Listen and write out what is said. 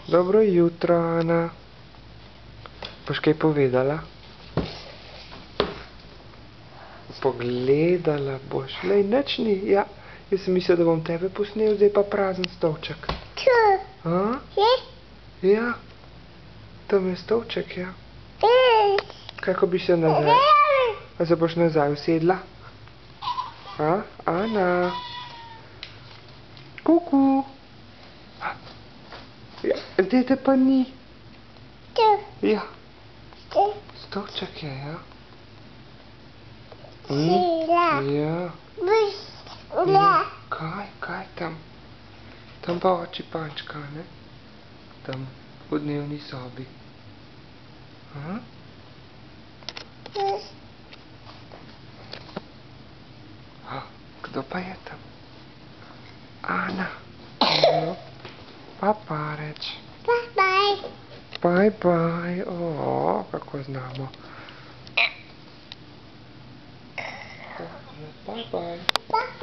Dobro jutro, Ana. Boš kaj povedala? Pogledala boš. Lej, nič ni. Ja, jaz sem mislil, da bom tebe posnel, zdaj pa prazen stolček. A? Ja. Tam je stolček, ja. Kako bi se nazaj? A se boš nazaj usedla? A? Ana. Kuku. Ja, zdaj te pa ni. Ja. Stolček je, ja. Ja. Kaj tam? Tam pa oči Pančka, ne? Tam, v dnevni sobi. A? Kdo pa je tam? Ana. No. Pa reč. Bye. O, kako znamo. Bye.